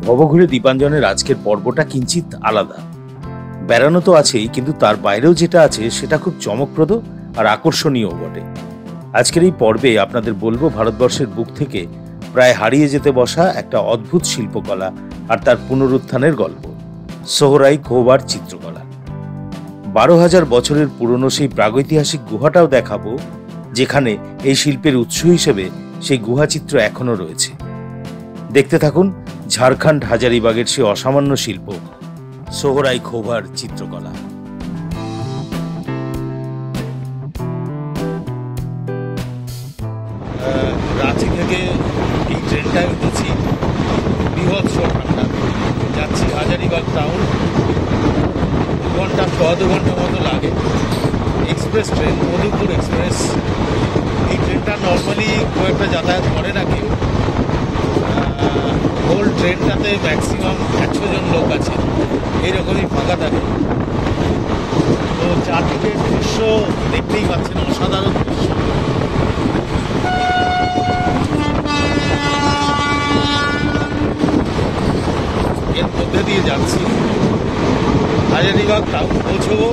ভবঘুরে দীপাঞ্জনের আজকের পর্বটা কিঞ্চিত আলাদা। বেড়ানো তো আছেই, কিন্তু তার বাইরেও যেটা আছে সেটা খুব চমকপ্রদ আর আকর্ষণীয় বটে। আজকের এই পর্বে আপনাদের বলবো ভারতবর্ষের বুক থেকে প্রায় হারিয়ে যেতে বসা একটা অদ্ভুত শিল্পকলা আর তার পুনরুত্থানের গল্প, সোহরাই কোহবার চিত্রকলা। 12,000 বছরের পুরনো সেই প্রাগৈতিহাসিক গুহাটাও দেখাবো, যেখানে এই শিল্পের উৎস হিসেবে সেই গুহাচিত্র এখনো রয়েছে। দেখতে থাকুন ঝাড়খণ্ড হাজারিবাগের সেই অসামান্য শিল্প সোহরাই কোহবার চিত্রকলা। রাঁচি থেকে এই ট্রেনটায় উঠেছি, বীভৎস ঠান্ডা, যাচ্ছি হাজারিবাগ টাউন। 2 ঘন্টা মতো লাগে। Express train, Madhupur express. এই ট্রেনটা নর্মালি খুব একটা যাতায়াত করে না কেউ। হোল ট্রেনটাতে ম্যাক্সিমাম 100 জন লোক আছে, এইরকমই ফাঁকা থাকে। তো চারদিকের দৃশ্য দেখতেই পাচ্ছেন, অসাধারণ দৃশ্য। এর মধ্যে দিয়ে যাচ্ছি, হাজারিবাগ টাউন পৌঁছবো।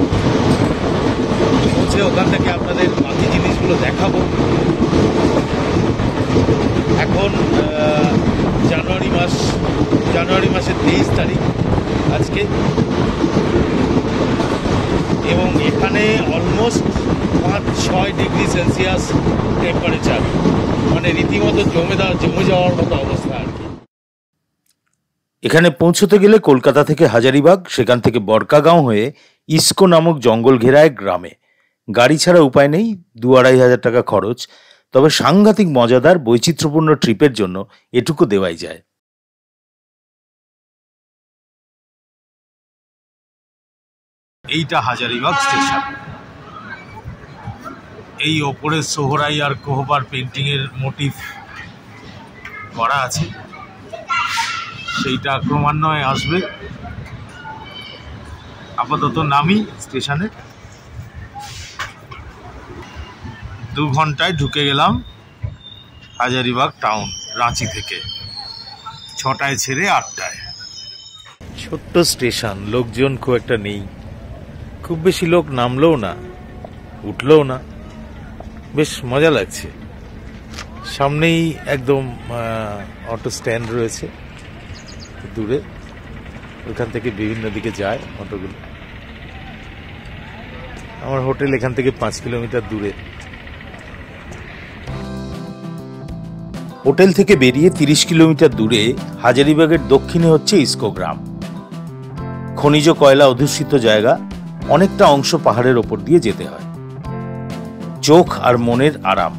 পৌঁছে ওখান থেকে আপনাদের বাকি জিনিসগুলো দেখাবো। এখন জানুয়ারি মাসের 23 তারিখ আজকে, এবং এখানে অলমোস্ট 5-6 ডিগ্রি সেলসিয়াস টেম্পারেচার, মানে রীতিমতো জমে যাওয়ার মতো অবস্থা আর কি। এখানে পৌঁছতে গেলে কলকাতা থেকে হাজারিবাগ, সেখান থেকে বরকাগাঁও হয়ে ইস্কো নামক জঙ্গল ঘেরা এক গ্রামে। গাড়ি ছাড়া উপায় নেই, 2-2.5 হাজার টাকা খরচ। তবে সাংঘাতিক মজাদার বৈচিত্র্যপূর্ণ ট্রিপের জন্য এটুকু দেওয়াই যায়। এইটা হাজারিবাগ স্টেশন। এই ওপরে সোহরাই আর কোহবার পেন্টিং এর মোটিভ করা আছে, সেইটা ক্রমান্বয়ে আসবে। আপাতত নামি স্টেশনে। 2 ঘন্টায় ঢুকে গেলাম হাজারিবাগ টাউন রাঁচি থেকে। 6টায় ছেড়ে 8টায়। ছোট্ট স্টেশন, লোকজন খুব একটা নেই। খুব বেশি লোক নামলেও না, উঠলেও না, বেশ মজা লাগছে। সামনেই একদম অটো স্ট্যান্ড রয়েছে দূরে, ওখান থেকে বিভিন্ন দিকে যায় অটোগুলো। আমার হোটেল এখান থেকে 5 কিলোমিটার দূরে। হোটেল থেকে বেরিয়ে 30 কিলোমিটার দূরে হাজারিবাগের দক্ষিণে হচ্ছে ইস্কো গ্রাম। খনিজ কয়লা অধ্যুষিত জায়গা, অনেকটা অংশ পাহাড়ের ওপর দিয়ে যেতে হয়। চোখ আর মনের আরাম।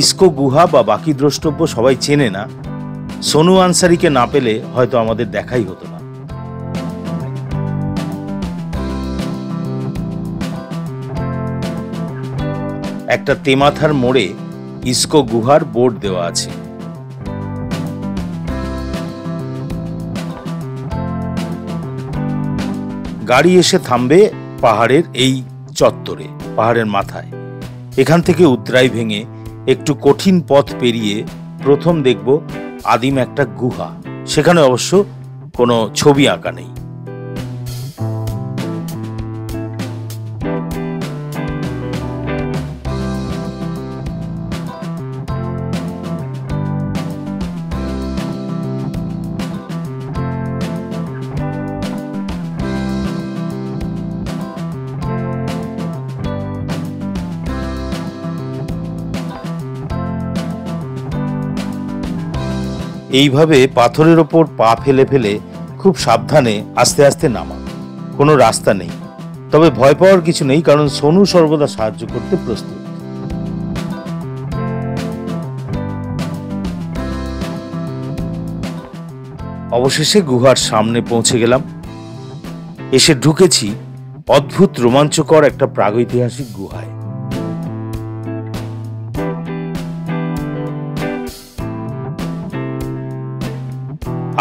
ইস্কো গুহা বা বাকি দ্রষ্টব্য সবাই চেনে না। সোনু আনসারিকে না পেলে হয়তো আমাদের দেখাই হতো না। একটা তেমাথার মোড়ে ইস্কো গুহার বোর্ড দেওয়া আছে। গাড়ি এসে থামবে পাহাড়ের এই চত্বরে, পাহাড়ের মাথায়। এখান থেকে উতরাই ভেঙে একটু কঠিন পথ পেরিয়ে প্রথম দেখব আদিম একটা গুহা। সেখানে অবশ্য কোনো ছবি আঁকা নেই। এইভাবে পাথরের ওপর পা ফেলে ফেলে খুব সাবধানে আস্তে আস্তে নামা। কোনো রাস্তা নেই, তবে ভয় পাওয়ার কিছু নেই, কারণ সোনু সর্বদা সাহায্য করতে প্রস্তুত। অবশেষে গুহার সামনে পৌঁছে গেলাম। এসে ঢুকেছি অদ্ভুত রোমাঞ্চকর একটা প্রাগৈতিহাসিক গুহায়।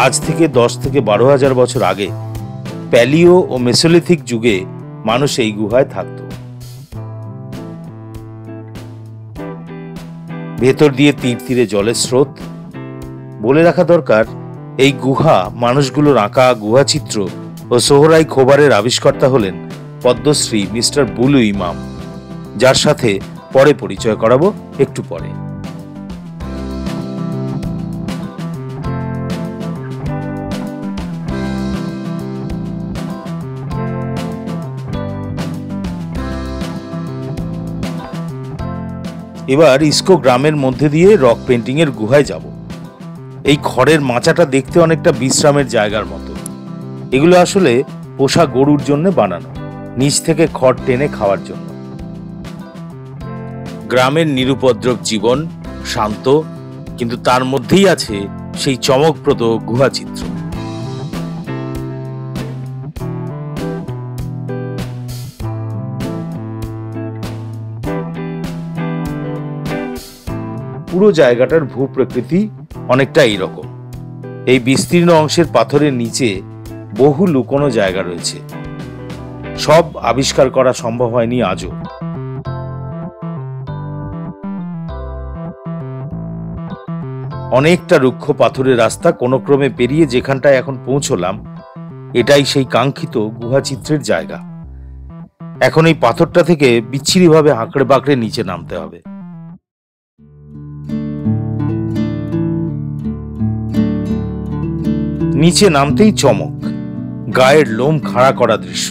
আজ থেকে 10 থেকে 12,000 বছর আগে প্যালিও ও মেসোলিথিক যুগে মানুষ এই গুহায় থাকত। ভেতর দিয়ে তীর তীরে জলের স্রোত। বলে রাখা দরকার, এই গুহা মানুষগুলোর আঁকা গুহাচিত্র ও সোহরাই খোবারের আবিষ্কর্তা হলেন পদ্মশ্রী মিস্টার বুলু ইমাম, যার সাথে পরে পরিচয় করাবো একটু পরে। এবার ইস্কো গ্রামের মধ্যে দিয়ে রক পেন্টিং এর গুহায় যাব। এই খড়ের মাচাটা দেখতে অনেকটা বিশ্রামের জায়গার মতো। এগুলো আসলে পোষা গরুর জন্য বানানো, নিচ থেকে খড় টেনে খাওয়ার জন্য। গ্রামের নিরুপদ্রব জীবন, শান্ত, কিন্তু তার মধ্যেই আছে সেই চমকপ্রদ গুহাচিত্র। পুরো জায়গাটার ভূপ্রকৃতি অনেকটা এইরকম। এই বিস্তীর্ণ অংশের পাথরের নিচে বহু লুকোনো জায়গা রয়েছে, সব আবিষ্কার করা সম্ভব হয়নি আজও। অনেকটা রুক্ষ পাথরের রাস্তা কোনো ক্রমে পেরিয়ে যেখানটায় এখন পৌঁছলাম, এটাই সেই কাঙ্ক্ষিত গুহাচিত্রের জায়গা। এখন এই পাথরটা থেকে বিচ্ছিরিভাবে হাঁকড়ে বাঁকড়ে নিচে নামতে হবে। নিচে নামতেই চমক, গায়ের লোম খাড়া করা দৃশ্য।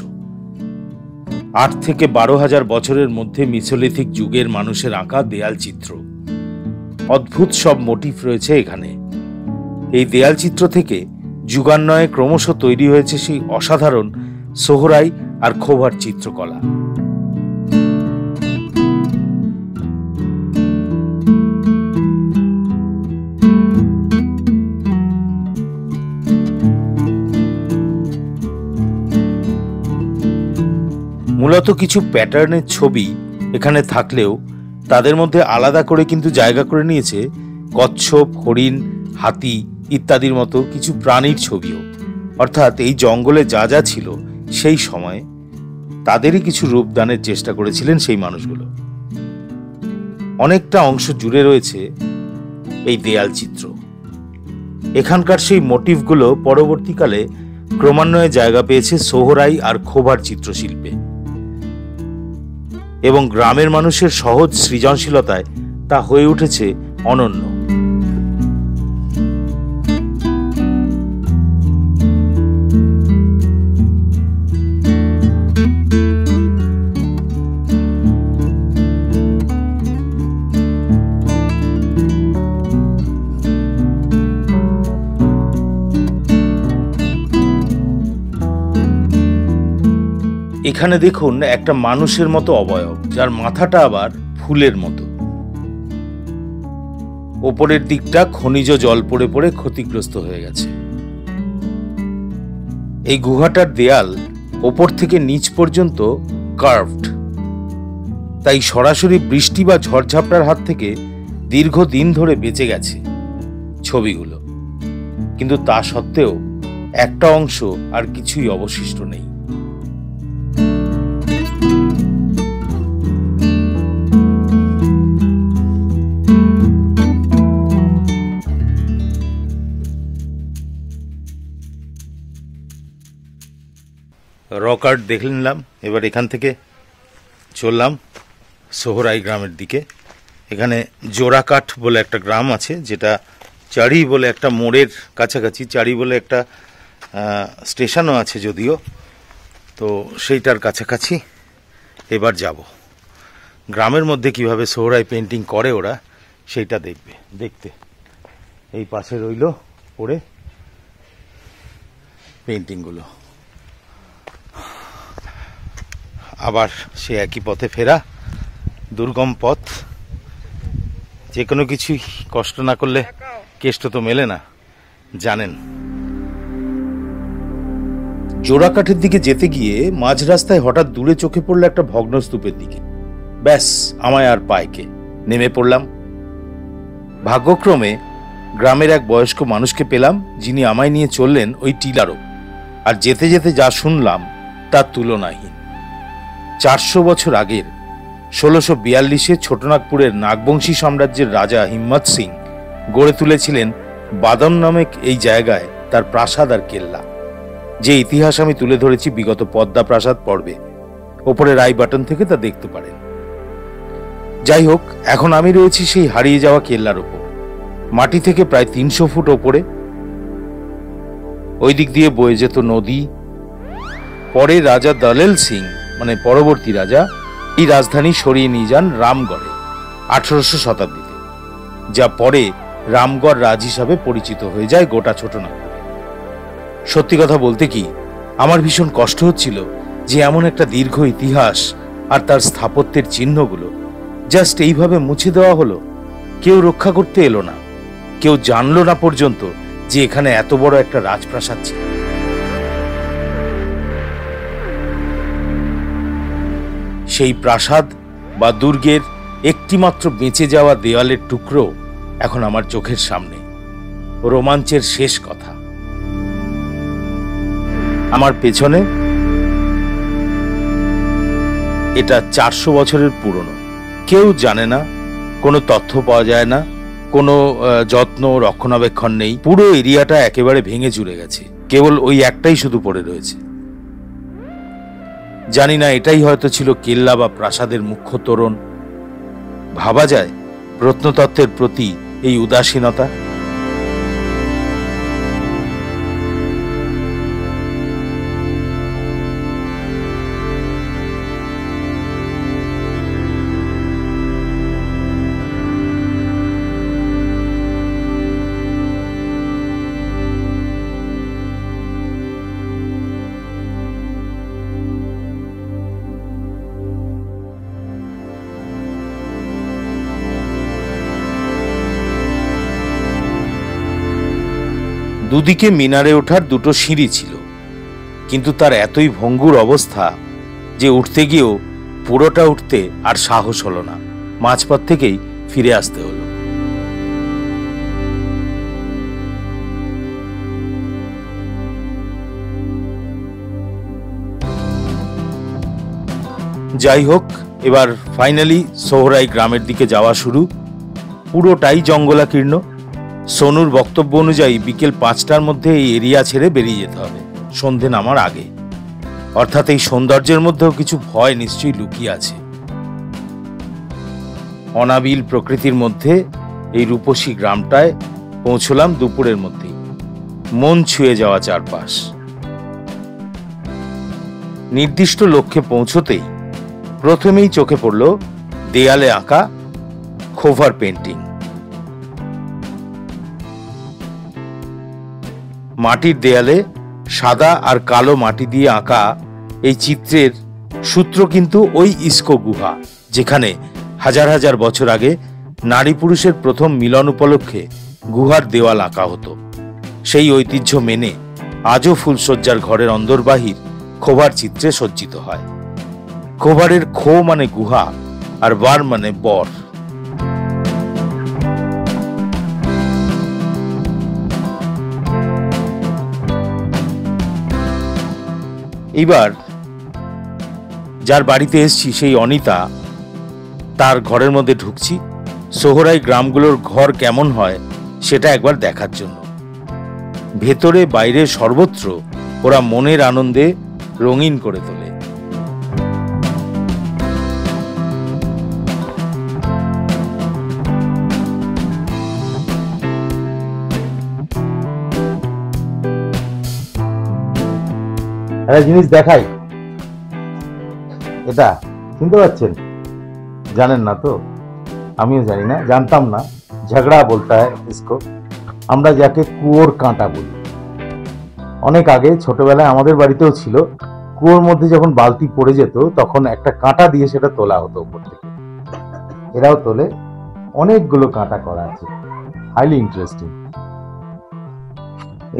8 থেকে 12,000 বছরের মধ্যে মিসোলিথিক যুগের মানুষের আঁকা দেয়াল চিত্র। অদ্ভুত সব মোটিভ রয়েছে এখানে। এই দেয়াল চিত্র থেকে যুগান্বয়ে ক্রমশ তৈরি হয়েছে সেই অসাধারণ সোহরাই আর খোবার চিত্রকলা। মূলত কিছু প্যাটার্নের ছবি এখানে থাকলেও তাদের মধ্যে আলাদা করে কিন্তু জায়গা করে নিয়েছে কচ্ছপ, হরিণ, হাতি ইত্যাদির মতো কিছু প্রাণীর ছবিও। অর্থাৎ এই জঙ্গলে যা যা ছিল সেই সময় তাদেরই কিছু রূপদানের চেষ্টা করেছিলেন সেই মানুষগুলো। অনেকটা অংশ জুড়ে রয়েছে এই দেয়াল চিত্র। এখানকার সেই মোটিভগুলো পরবর্তীকালে ক্রমান্বয়ে জায়গা পেয়েছে সোহরাই আর খোবার চিত্রশিল্পে, এবং গ্রামের মানুষের সহজ সৃজনশীলতায় তা হয়ে উঠেছে অনন্য। এখানে দেখুন একটা মানুষের মতো অবয়ব, যার মাথাটা আবার ফুলের মতো। ওপরের দিকটা খনিজ জল পড়ে পড়ে ক্ষতিগ্রস্ত হয়ে গেছে। এই গুহাটার দেয়াল ওপর থেকে নিচ পর্যন্ত কার্ভড, তাই সরাসরি বৃষ্টি বা ঝড়ঝাপটার হাত থেকে দীর্ঘদিন ধরে বেঁচে গেছে ছবিগুলো। কিন্তু তা সত্ত্বেও একটা অংশ আর কিছুই অবশিষ্ট নেই। রক আর্ট দেখে নিলাম। এবার এখান থেকে চললাম সোহরাই গ্রামের দিকে। এখানে জোড়াকাঠ বলে একটা গ্রাম আছে, যেটা চারি বলে একটা মোড়ের কাছাকাছি, চারি বলে একটা স্টেশনও আছে যদিও, তো সেইটার কাছাকাছি এবার যাব। গ্রামের মধ্যে কিভাবে সোহরাই পেন্টিং করে ওরা সেইটা দেখতে এই পাশে রইল পড়ে পেন্টিংগুলো। আবার সে একই পথে ফেরা, দুর্গম পথ। যে কোনো কিছুই কষ্ট না করলে কেষ্ট তো মেলে না, জানেন। জোড়াকাঠের দিকে যেতে গিয়ে মাঝ রাস্তায় হঠাৎ দূরে চোখে পড়লো একটা ভগ্নস্তূপের দিকে। ব্যাস, আমায় আর পায়কে নেমে পড়লাম। ভাগ্যক্রমে গ্রামের এক বয়স্ক মানুষকে পেলাম, যিনি আমায় নিয়ে চললেন ওই টিলারও। আর যেতে যেতে যা শুনলাম তার তুলনাহীন। 400 বছর আগের 1642-এ ছোটনাগপুরের নাগবংশী সাম্রাজ্যের রাজা হিম্মত সিং গড়ে তুলেছিলেন বাদন নামে এই জায়গায় তার প্রাসাদ আর কেল্লা, যে ইতিহাস আমি তুলে ধরেছি বিগত পদ্মা প্রাসাদ পর্বে। ওপরে রাই বাটন থেকে তা দেখতে পারেন। যাই হোক, এখন আমি রয়েছি সেই হারিয়ে যাওয়া কেল্লার ওপর, মাটি থেকে প্রায় 300 ফুট ওপরে। ওই দিক দিয়ে বয়ে যেত নদী। পরে রাজা দলেল সিং, মানে পরবর্তী রাজা, এই রাজধানী সরিয়ে নিয়ে যান রামগড়ে 1800 শতাব্দীতে, যা পরে রামগড় রাজ হিসাবে পরিচিত হয়ে যায় গোটা ছোটনাগপুরে। সত্যি কথা বলতে কি, আমার ভীষণ কষ্ট হচ্ছিল যে এমন একটা দীর্ঘ ইতিহাস আর তার স্থাপত্যের চিহ্নগুলো জাস্ট এইভাবে মুছে দেওয়া হলো। কেউ রক্ষা করতে এলো না, কেউ জানলো না পর্যন্ত যে এখানে এত বড় একটা রাজপ্রাসাদ ছিল। সেই প্রাসাদ বা দুর্গের একটিমাত্র বেঁচে যাওয়া দেওয়ালের টুকরো এখন আমার চোখের সামনে। রোমাঞ্চের শেষ কথা। আমার পেছনে এটা 400 বছরের পুরনো। কেউ জানে না, কোনো তথ্য পাওয়া যায় না, কোনো যত্ন রক্ষণাবেক্ষণ নেই। পুরো এরিয়াটা একেবারে ভেঙে চুরে গেছে, কেবল ওই একটাই শুধু পড়ে রয়েছে। জানি না এটাই হয়তো ছিল কেল্লা বা প্রাসাদের মুখ্য তোরণ। ভাবা যায় প্রত্নতত্ত্বের প্রতি এই উদাসীনতা। দুদিকে মিনারে ওঠার দুটো সিঁড়ি ছিল, কিন্তু তার এতই ভঙ্গুর অবস্থা যে উঠতে গিয়েও পুরোটা উঠতে আর সাহস হলো না। মাঝপথ থেকেই ফিরে আসতে হলো। যাই হোক, এবার ফাইনালি সোহরাই গ্রামের দিকে যাওয়া শুরু। পুরোটাই জঙ্গলাকীর্ণ। সোনুর বক্তব্য অনুযায়ী বিকেল 5টার মধ্যে এই এরিয়া ছেড়ে বেরিয়ে যেতে হবে, সন্ধে নামার আগে। অর্থাৎ এই সৌন্দর্যের মধ্যেও কিছু ভয় নিশ্চয়ই লুকিয়ে আছে। অনাবিল প্রকৃতির মধ্যে এই রূপসী গ্রামটায় পৌঁছলাম দুপুরের মধ্যেই। মন ছুঁয়ে যাওয়া চারপাশ। নির্দিষ্ট লক্ষ্যে পৌঁছতেই প্রথমেই চোখে পড়ল দেয়ালে আঁকা খোভার পেন্টিং। মাটির দেয়ালে সাদা আর কালো মাটি দিয়ে আঁকা এই চিত্রের সূত্র কিন্তু ওই ইস্কো গুহা, যেখানে হাজার হাজার বছর আগে নারী পুরুষের প্রথম মিলন উপলক্ষে গুহার দেওয়াল আঁকা হতো। সেই ঐতিহ্য মেনে আজও ফুলসজ্জার ঘরের অন্দরবাহির খোভার চিত্রে সজ্জিত হয়। খোভারের খো মানে গুহা আর বার মানে বর। এইবার যার বাড়িতে এসছি সেই অনিতা, তার ঘরের মধ্যে ঢুকছি। সোহরাই গ্রামগুলোর ঘর কেমন হয় সেটা একবার দেখার জন্য। ভেতরে বাইরে সর্বত্র ওরা মনের আনন্দে রঙিন করে তোলে। একটা জিনিস দেখাই, এটা শুনতে পাচ্ছেন? জানেন না তো? আমিও জানি না, জানতাম না। ঝগড়া বলতে হয় ইসকো, আমরা যাকে কুয়োর কাঁটা বলি। অনেক আগে ছোটবেলায় আমাদের বাড়িতেও ছিল। কুয়োর মধ্যে যখন বালতি পড়ে যেত তখন একটা কাঁটা দিয়ে সেটা তোলা হতো উপর থেকে। এরাও তোলে। অনেকগুলো কাঁটা করা আছে, হাইলি ইন্টারেস্টিং।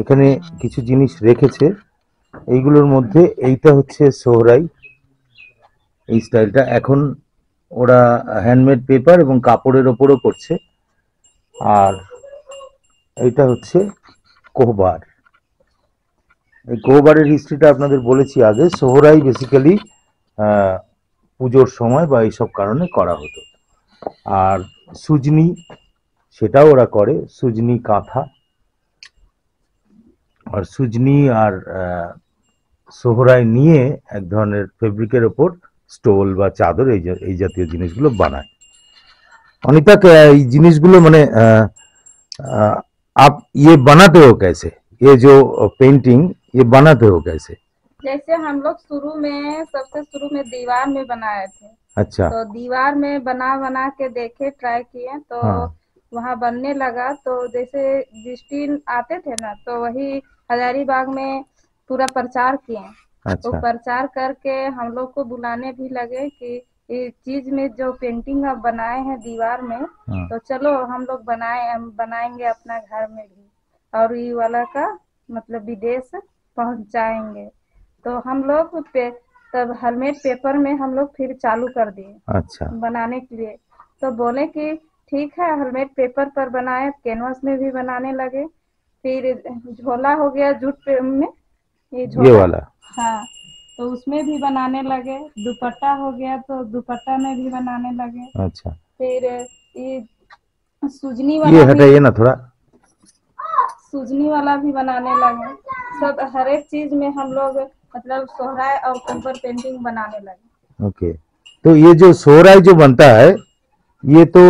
এখানে কিছু জিনিস রেখেছে, এইগুলোর মধ্যে এইটা হচ্ছে সোহরাই। এই স্টাইলটা এখন ওরা হ্যান্ডমেড পেপার এবং কাপড়ের ওপরও করছে। আর এইটা হচ্ছে কোহবার। এই কোহবারের হিস্ট্রিটা আপনাদের বলেছি আগে। সোহরাই বেসিক্যালি পুজোর সময় বা এইসব কারণে করা হতো। আর সুজনি, সেটাও ওরা করে, সুজনি কাঁথা। আর সুজনি আর সোহরাই নিয়ে এক ধরনের ফেব্রিকের ওপর স্টোল বা চাদর এই জাতীয় জিনিসগুলো বানায়। অনিতা এই জিনিসগুলো মানে आप ये बनाते हो कैसे, ये जो पेंटिंग ये बनाते हो कैसे? जैसे हम लोग सबसे शुरू में दीवार में बनाए थे। अच्छा। तो दीवार में बना बना के देखे, ट्राई किए तो हाँ। वहाँ बनने लगा। तो जैसे जिस आते थे ना, तो वही हजारीबाग में पूरा प्रचार किए। तो अच्छा। प्रचार करके हम लोग को बुलाने भी लगे कि इस चीज में जो पेंटिंग आप बनाए हैं दीवार में, हाँ। तो चलो हम लोग बनाएंगे अपना घर में भी, और ये वाला का मतलब विदेश पहुंचाएंगे। तो हम लोग तब हेलमेट पेपर में हम लोग फिर चालू कर दिए। अच्छा। बनाने के लिए तो बोले कि ठीक है, हेलमेट पेपर पर बनाए, कैनवास में भी बनाने लगे। फिर झोला हो गया जूट में, ये झोला वाला। हाँ, तो उसमें भी बनाने लगे। दुपट्टा हो गया तो दुपट्टा में भी बनाने लगे। अच्छा। फिर ये सुजनी वाला ये भी, हटाइए ना थोड़ा। सूजनी वाला भी बनाने लगे। सब हर एक चीज में हम लोग मतलब सोहराय और ऊपर पेंटिंग बनाने लगे। ओके। तो ये जो सोहराय जो बनता है ये तो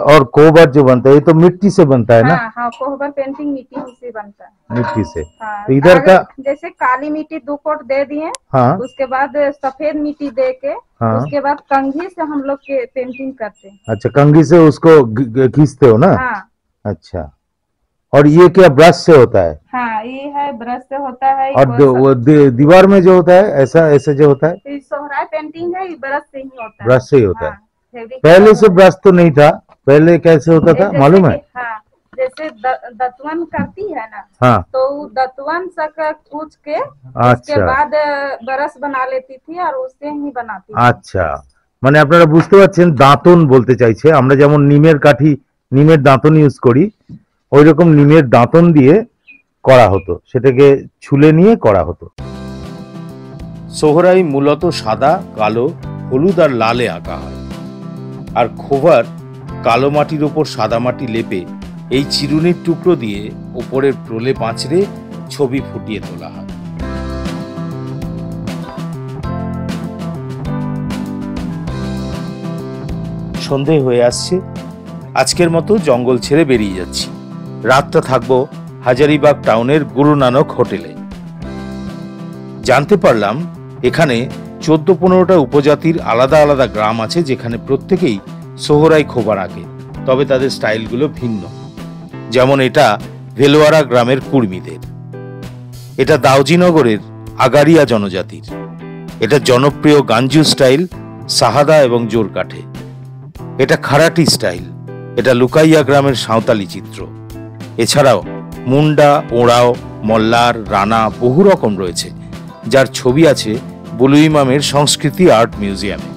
और कोहबर जो बनता है ये तो मिट्टी से बनता है ना? हाँ हाँ, कोहबर पेंटिंग मिट्टी से बनता है। मिट्टी से। हाँ, तो इधर का जैसे काली मिट्टी 2 कोट दे दिए। हाँ। उसके बाद सफेद मिट्टी दे के, हाँ। उसके बाद कंघी से हम लोग के पेंटिंग करते हैं। अच्छा, कंघी से उसको घिसते हो ना? हाँ अच्छा। और ये क्या ब्रश से होता है? हाँ, ये है ब्रश से होता है। और वो दीवार में जो होता है ऐसा ऐसे जो होता है सोहराय पेंटिंग है, ये ब्रश से ही होता है। ब्रश से ही होता है। हाँ, फेविक पहले से ब्रश तो नहीं था, पहले कैसे होता था जैसे मालूम है? कि- हाँ, जैसे दतवन करती है ना, हाँ। तो दतवन तक कूच के उसके अच्छा। बाद बरस बना लेती थी और उससे ही बनाती थी। আচ্ছা, মানে আপনারা বুঝতে পারছেন দাঁতন বলতে চাইছে। আমরা যেমন নিমের কাঠি, নিমের দাঁতন ইউজ করি, ওই রকম নিমের দাঁতন দিয়ে করা হতো, সেটাকে ছুলে নিয়ে করা হতো। সোহরাই মূলত সাদা, কালো, হলুদ আর লালে আঁকা হয়। আর খোভার কালো মাটির ওপর সাদা মাটি লেপে এই চিরুনির টুকরো দিয়ে ওপরের প্রলেপ আঁচড়ে ছবি ফুটিয়ে তোলা হয়। সন্ধে হয়ে আসছে, আজকের মতো জঙ্গল ছেড়ে বেরিয়ে যাচ্ছি। রাতটা থাকবো হাজারিবাগ টাউনের গুরু নানক হোটেলে। জানতে পারলাম এখানে 14-15টা উপজাতির আলাদা আলাদা গ্রাম আছে, যেখানে প্রত্যেকেই সোহরাই খোবার আঁকে, তবে তাদের স্টাইলগুলো ভিন্ন। যেমন এটা ভেলোয়ারা গ্রামের কুর্মীদের, এটা দাউজিনগরের আগারিয়া জনজাতির, এটা জনপ্রিয় গাঞ্জু স্টাইল সাহাদা এবং জোরকাঠে, এটা খারাটি স্টাইল, এটা লুকাইয়া গ্রামের সাঁওতালি চিত্র। এছাড়াও মুন্ডা, ওঁরাও, মল্লার, রানা বহু রকম রয়েছে, যার ছবি আছে বুলু ইমামের সংস্কৃতি আর্ট মিউজিয়ামে,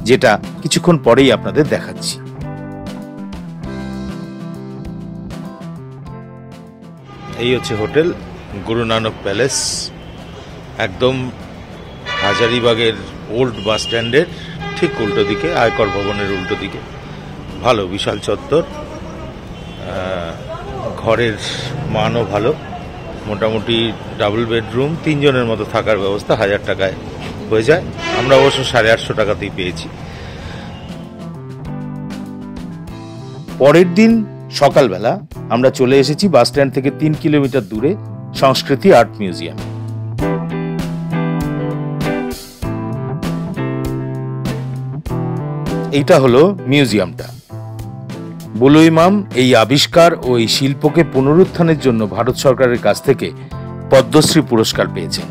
যেটা কিছুক্ষণ পরেই আপনাদের দেখাচ্ছি। এই হচ্ছে হোটেল গুরু নানক প্যালেস, একদম হাজারিবাগের ওল্ড বাস স্ট্যান্ডের ঠিক উল্টো দিকে, আয়কর ভবনের উল্টো দিকে। ভালো, বিশাল চত্বর, ঘরের মানও ভালো, মোটামুটি ডাবল বেডরুম, 3 জনের মতো থাকার ব্যবস্থা 1000 টাকায় হয়ে যায়। আমরা অবশ্য 850 টাকাতেই পেয়েছি। পরের দিন সকালবেলা আমরা চলে এসেছি বাস স্ট্যান্ড থেকে 3 কিলোমিটার দূরে সংস্কৃতি আর্ট মিউজিয়াম। এইটা হলো মিউজিয়ামটা। বুলু ইমাম এই আবিষ্কার ও এই শিল্পকে পুনরুত্থানের জন্য ভারত সরকারের কাছ থেকে পদ্মশ্রী পুরস্কার পেয়েছেন।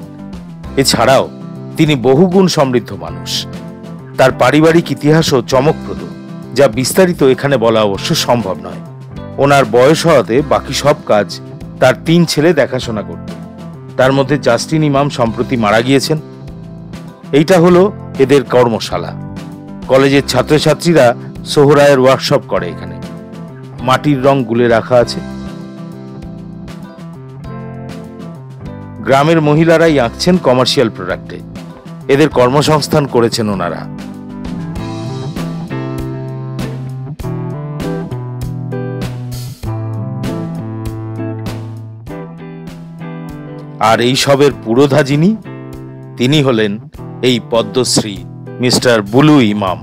এছাড়াও তিনি বহুগুণ সমৃদ্ধ মানুষ। তার পারিবারিক ইতিহাসও চমকপ্রদ, যা বিস্তারিত এখানে বলা অবশ্য সম্ভব নয়। ওনার বয়স হওয়াতে বাকি সব কাজ তার 3 ছেলে দেখাশোনা করত। তার মধ্যে জাস্টিন ইমাম সম্প্রতি মারা গিয়েছেন। এইটা হলো এদের কর্মশালা। কলেজের ছাত্রছাত্রীরা সোহরায়ের ওয়ার্কশপ করে এখানে। মাটির রং গুলে রাখা আছে। গ্রামের মহিলারাই আঁকছেন কমার্শিয়াল প্রোডাক্টে। এদের কর্মসংস্থান করেছেন ওনারা। আর এই সবের পুরোধা যিনি, তিনি হলেন এই পদ্মশ্রী মিস্টার বুলু ইমাম।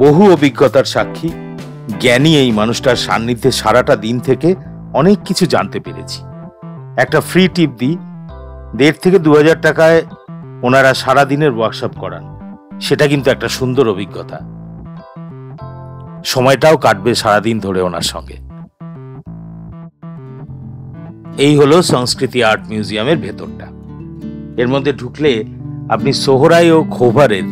বহু অভিজ্ঞতার সাক্ষী, জ্ঞানী এই মানুষটার সান্নিধ্যে সারাটা দিন থেকে অনেক কিছু জানতে পেরেছি। একটা ফ্রি টিপ দিই, 1,500 থেকে 2,000 টাকায় ওনারা সারাদিনের ওয়ার্কশপ করান। সেটা কিন্তু একটা সুন্দর অভিজ্ঞতা, সময়টাও কাটবে সারাদিন ধরে ওনার সঙ্গে। এই হলো সংস্কৃতি আর্ট মিউজিয়ামের ভেতরটা। এর মধ্যে ঢুকলে আপনি সোহরাই ও খোভারের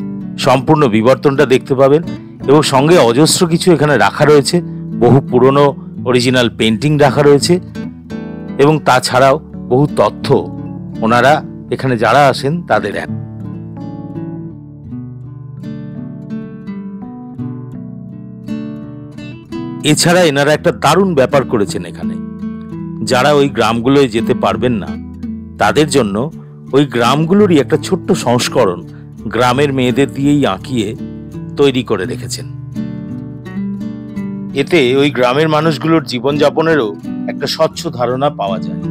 সম্পূর্ণ বিবর্তনটা দেখতে পাবেন, এবং সঙ্গে অজস্র কিছু এখানে রাখা রয়েছে। বহু পুরনো অরিজিনাল পেন্টিং রাখা রয়েছে, এবং তাছাড়াও বহু তথ্য ওনারা এখানে যারা আসেন তাদের এছাড়া এনারা একটা দারুণ ব্যাপার করেছেন এখানে। যারা ওই গ্রামগুলোয় যেতে পারবেন না, তাদের জন্য ওই গ্রামগুলোরই একটা ছোট্ট সংস্করণ গ্রামের মেয়েদের দিয়েই আঁকিয়ে তৈরি করে রেখেছেন। এতে ওই গ্রামের মানুষগুলোর জীবনযাপনেরও একটা স্বচ্ছ ধারণা পাওয়া যায়।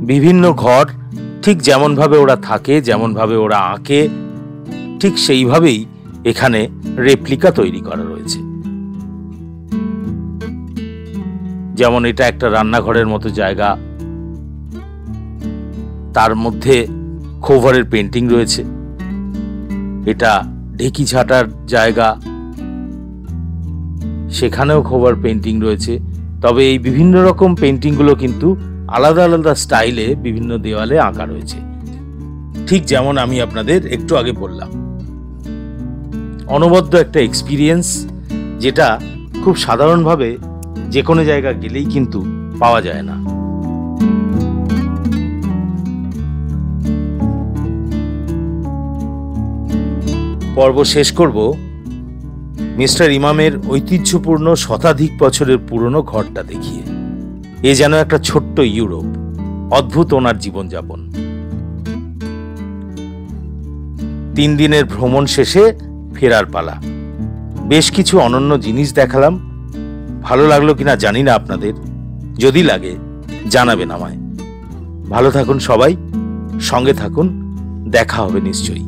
বিভিন্ন ঘর ঠিক যেমন ভাবে ওরা থাকে, যেমন ভাবে ওরা আঁকে, ঠিক সেইভাবেই এখানে রেপ্লিকা তৈরি করা রয়েছে। যেমন এটা একটা রান্নাঘরের মতো জায়গা, তার মধ্যে খোভারের পেন্টিং রয়েছে। এটা ঢেকি ঝাঁটার জায়গা, সেখানেও খোভার পেন্টিং রয়েছে। তবে এই বিভিন্ন রকম পেন্টিংগুলো কিন্তু আলাদা আলাদা স্টাইলে বিভিন্ন দেওয়ালে আঁকা রয়েছে, ঠিক যেমন আমি আপনাদের একটু আগে বললাম। অনবদ্য একটা এক্সপিরিয়েন্স, যেটা খুব সাধারণভাবে যে কোনো জায়গা গেলেই কিন্তু পাওয়া যায় না। পর্ব শেষ করব মিস্টার ইমামের ঐতিহ্যপূর্ণ শতাধিক বছরের পুরনো ঘরটা দেখিয়ে। এ যেন একটা ছোট্ট ইউরোপ, অদ্ভুত ওনার জীবনযাপন। 3 দিনের ভ্রমণ শেষে ফেরার পালা। বেশ কিছু অনন্য জিনিস দেখালাম, ভালো লাগলো কিনা জানি না আপনাদের। যদি লাগে জানাবেন আমায়। ভালো থাকুন সবাই, সঙ্গে থাকুন, দেখা হবে নিশ্চয়ই।